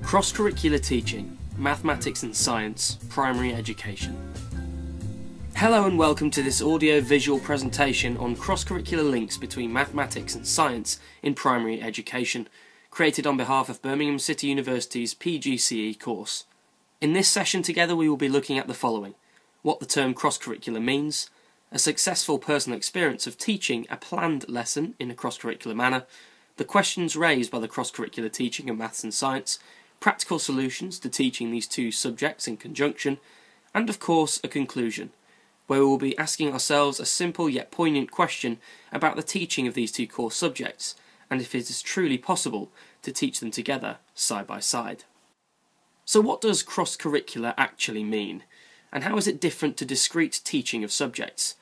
Cross-curricular teaching, mathematics and science, primary education. Hello and welcome to this audio-visual presentation on cross-curricular links between mathematics and science in primary education, created on behalf of Birmingham City University's PGCE course. In this session together we will be looking at the following: what the term cross-curricular means, a successful personal experience of teaching a planned lesson in a cross-curricular manner, the questions raised by the cross-curricular teaching of maths and science, practical solutions to teaching these two subjects in conjunction, and of course a conclusion, where we will be asking ourselves a simple yet poignant question about the teaching of these two core subjects, and if it is truly possible to teach them together, side by side. So what does cross-curricular actually mean, and how is it different to discrete teaching of subjects?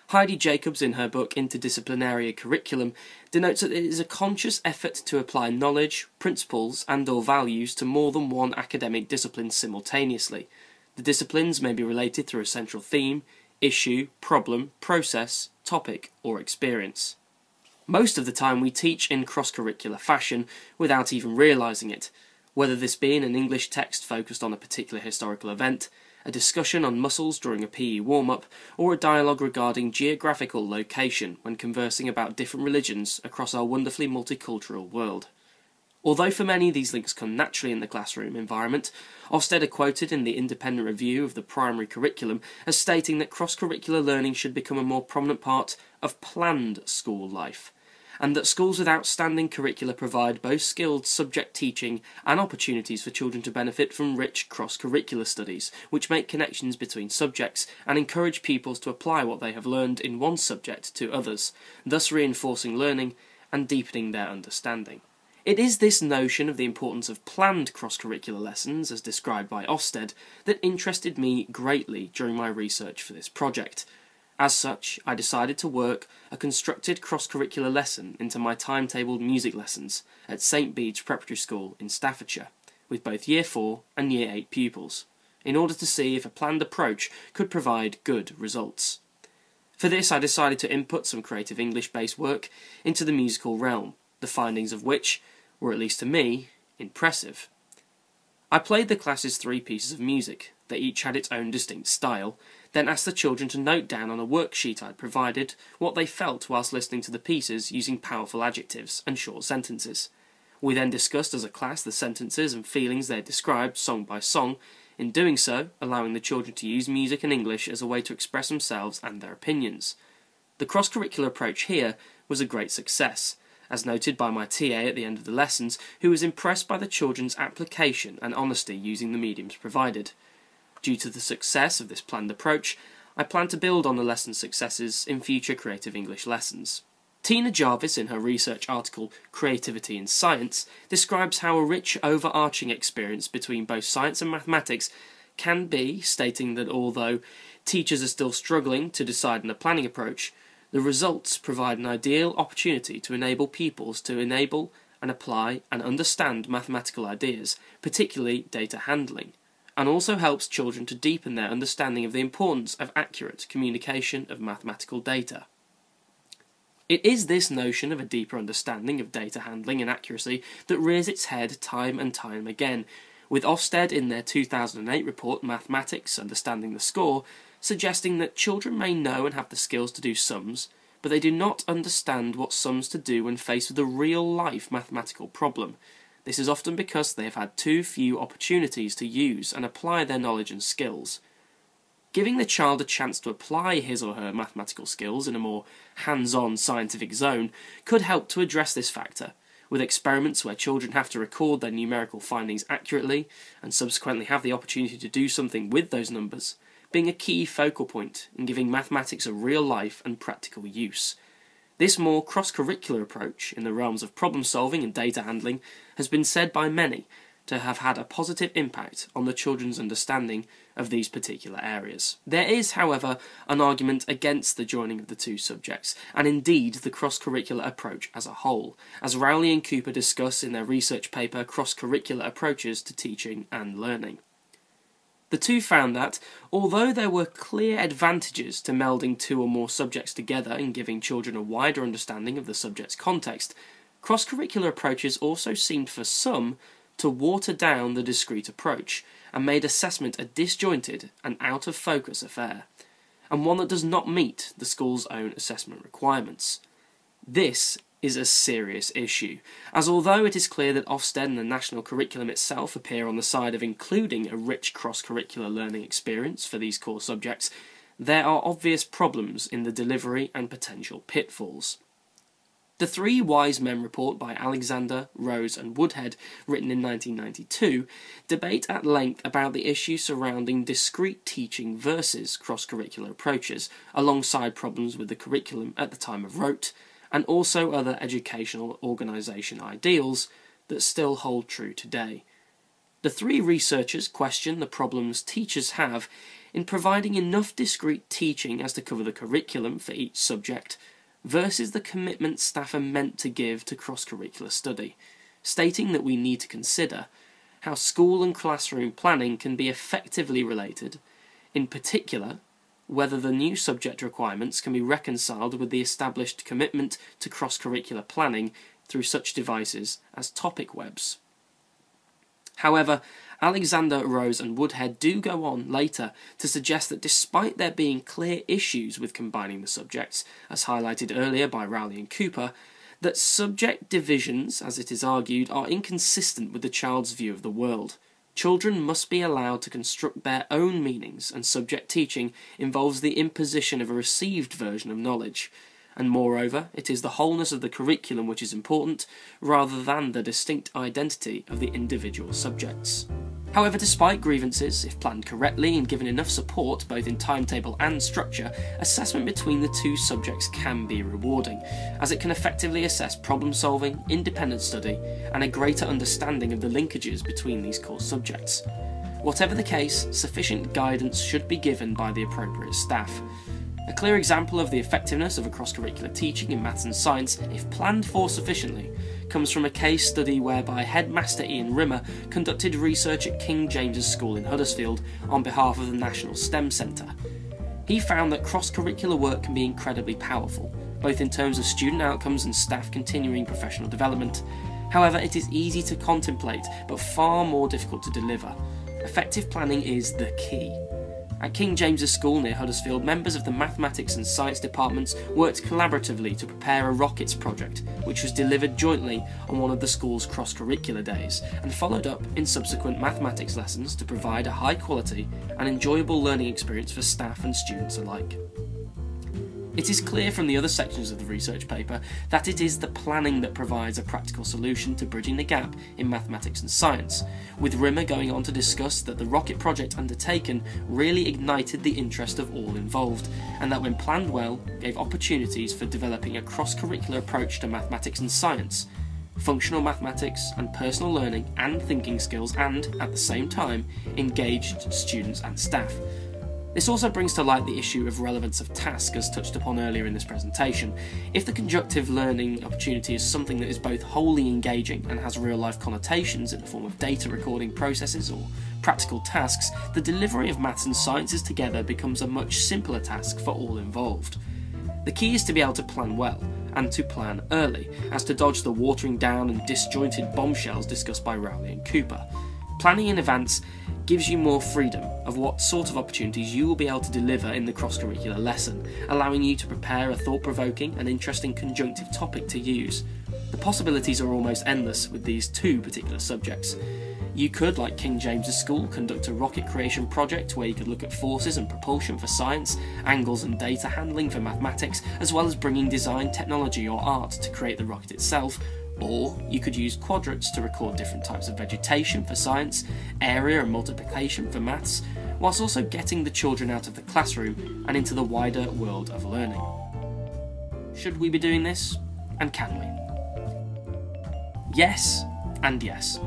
Heidi Jacobs, in her book Interdisciplinary Curriculum, denotes that it is a conscious effort to apply knowledge, principles and/or values to more than one academic discipline simultaneously. The disciplines may be related through a central theme, issue, problem, process, topic or experience. Most of the time we teach in cross-curricular fashion without even realising it, whether this be in an English text focused on a particular historical event, a discussion on muscles during a PE warm-up, or a dialogue regarding geographical location when conversing about different religions across our wonderfully multicultural world. Although for many these links come naturally in the classroom environment, Ofsted are quoted in the Independent Review of the Primary Curriculum as stating that cross-curricular learning should become a more prominent part of planned school life, and that schools with outstanding curricula provide both skilled subject teaching and opportunities for children to benefit from rich cross-curricular studies, which make connections between subjects and encourage pupils to apply what they have learned in one subject to others, thus reinforcing learning and deepening their understanding. It is this notion of the importance of planned cross-curricular lessons, as described by Ofsted, that interested me greatly during my research for this project. As such, I decided to work a constructed cross-curricular lesson into my timetabled music lessons at St Bede's Preparatory School in Staffordshire, with both Year 4 and Year 8 pupils, in order to see if a planned approach could provide good results. For this I decided to input some creative English-based work into the musical realm, the findings of which were, at least to me, impressive. I played the class's 3 pieces of music. They each had its own distinct style, then asked the children to note down on a worksheet I'd provided what they felt whilst listening to the pieces using powerful adjectives and short sentences. We then discussed as a class the sentences and feelings they had described song by song, in doing so allowing the children to use music and English as a way to express themselves and their opinions. The cross-curricular approach here was a great success, as noted by my TA at the end of the lessons, who was impressed by the children's application and honesty using the mediums provided. Due to the success of this planned approach, I plan to build on the lesson's successes in future creative English lessons. Tina Jarvis, in her research article Creativity in Science, describes how a rich overarching experience between both science and mathematics can be, stating that although teachers are still struggling to decide on a planning approach, the results provide an ideal opportunity to enable pupils to enable and apply and understand mathematical ideas, particularly data handling, and also helps children to deepen their understanding of the importance of accurate communication of mathematical data. It is this notion of a deeper understanding of data handling and accuracy that rears its head time and time again, with Ofsted in their 2008 report Mathematics Understanding the Score suggesting that children may know and have the skills to do sums, but they do not understand what sums to do when faced with a real-life mathematical problem. This is often because they have had too few opportunities to use and apply their knowledge and skills. Giving the child a chance to apply his or her mathematical skills in a more hands-on scientific zone could help to address this factor, with experiments where children have to record their numerical findings accurately and subsequently have the opportunity to do something with those numbers, being a key focal point in giving mathematics a real-life and practical use. This more cross-curricular approach in the realms of problem-solving and data handling has been said by many to have had a positive impact on the children's understanding of these particular areas. There is, however, an argument against the joining of the two subjects, and indeed the cross-curricular approach as a whole, as Rowley and Cooper discuss in their research paper Cross-Curricular Approaches to Teaching and Learning. The two found that, although there were clear advantages to melding 2 or more subjects together and giving children a wider understanding of the subject's context, cross-curricular approaches also seemed for some to water down the discrete approach and made assessment a disjointed and out-of-focus affair, and one that does not meet the school's own assessment requirements. This is a serious issue, as although it is clear that Ofsted and the national curriculum itself appear on the side of including a rich cross-curricular learning experience for these core subjects, there are obvious problems in the delivery and potential pitfalls. The Three Wise Men report by Alexander, Rose and Woodhead, written in 1992, debate at length about the issue surrounding discrete teaching versus cross-curricular approaches, alongside problems with the curriculum at the time of Rote, and also other educational organisation ideals that still hold true today. The three researchers question the problems teachers have in providing enough discrete teaching as to cover the curriculum for each subject, versus the commitment staff are meant to give to cross-curricular study, stating that we need to consider how school and classroom planning can be effectively related, in particular, whether the new subject requirements can be reconciled with the established commitment to cross-curricular planning through such devices as topic webs. However, Alexander, Rose and Woodhead do go on later to suggest that despite there being clear issues with combining the subjects, as highlighted earlier by Rowley and Cooper, that subject divisions, as it is argued, are inconsistent with the child's view of the world. Children must be allowed to construct their own meanings, and subject teaching involves the imposition of a received version of knowledge. And moreover, it is the wholeness of the curriculum which is important, rather than the distinct identity of the individual subjects. However, despite grievances, if planned correctly and given enough support both in timetable and structure, assessment between the two subjects can be rewarding, as it can effectively assess problem solving, independent study, and a greater understanding of the linkages between these core subjects. Whatever the case, sufficient guidance should be given by the appropriate staff. A clear example of the effectiveness of a cross-curricular teaching in maths and science, if planned for sufficiently, comes from a case study whereby Headmaster Ian Rimmer conducted research at King James's School in Huddersfield on behalf of the National STEM Centre. He found that cross-curricular work can be incredibly powerful, both in terms of student outcomes and staff continuing professional development. However, it is easy to contemplate, but far more difficult to deliver. Effective planning is the key. At King James's School near Huddersfield, members of the mathematics and science departments worked collaboratively to prepare a rockets project, which was delivered jointly on one of the school's cross-curricular days, and followed up in subsequent mathematics lessons to provide a high-quality and enjoyable learning experience for staff and students alike. It is clear from the other sections of the research paper that it is the planning that provides a practical solution to bridging the gap in mathematics and science, with Rimmer going on to discuss that the rocket project undertaken really ignited the interest of all involved, and that when planned well, gave opportunities for developing a cross-curricular approach to mathematics and science, functional mathematics and personal learning and thinking skills, and, at the same time, engaged students and staff. This also brings to light the issue of relevance of task, as touched upon earlier in this presentation. If the conjunctive learning opportunity is something that is both wholly engaging and has real-life connotations in the form of data recording processes or practical tasks, the delivery of maths and sciences together becomes a much simpler task for all involved. The key is to be able to plan well, and to plan early, as to dodge the watering down and disjointed bombshells discussed by Rowley and Cooper. Planning in advance gives you more freedom of what sort of opportunities you will be able to deliver in the cross-curricular lesson, allowing you to prepare a thought-provoking and interesting conjunctive topic to use. The possibilities are almost endless with these two particular subjects. You could, like King James's School, conduct a rocket creation project where you could look at forces and propulsion for science, angles and data handling for mathematics, as well as bringing design, technology or art to create the rocket itself. Or you could use quadrats to record different types of vegetation for science, area and multiplication for maths, whilst also getting the children out of the classroom and into the wider world of learning. Should we be doing this? And can we? Yes, and yes.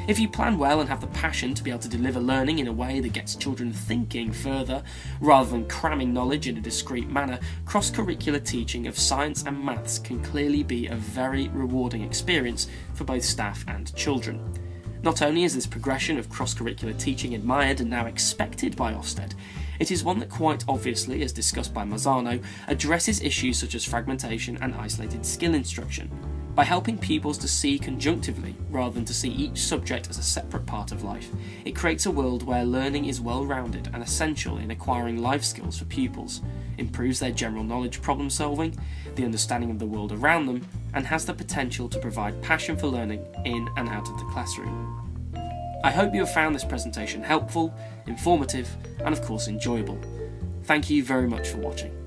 If you plan well and have the passion to be able to deliver learning in a way that gets children thinking further, rather than cramming knowledge in a discrete manner, cross-curricular teaching of science and maths can clearly be a very rewarding experience for both staff and children. Not only is this progression of cross-curricular teaching admired and now expected by Ofsted, it is one that quite obviously, as discussed by Mazzano, addresses issues such as fragmentation and isolated skill instruction, By helping pupils to see conjunctively, rather than to see each subject as a separate part of life, it creates a world where learning is well-rounded and essential in acquiring life skills for pupils, improves their general knowledge problem solving, the understanding of the world around them, and has the potential to provide passion for learning in and out of the classroom. I hope you have found this presentation helpful, informative, and of course enjoyable. Thank you very much for watching.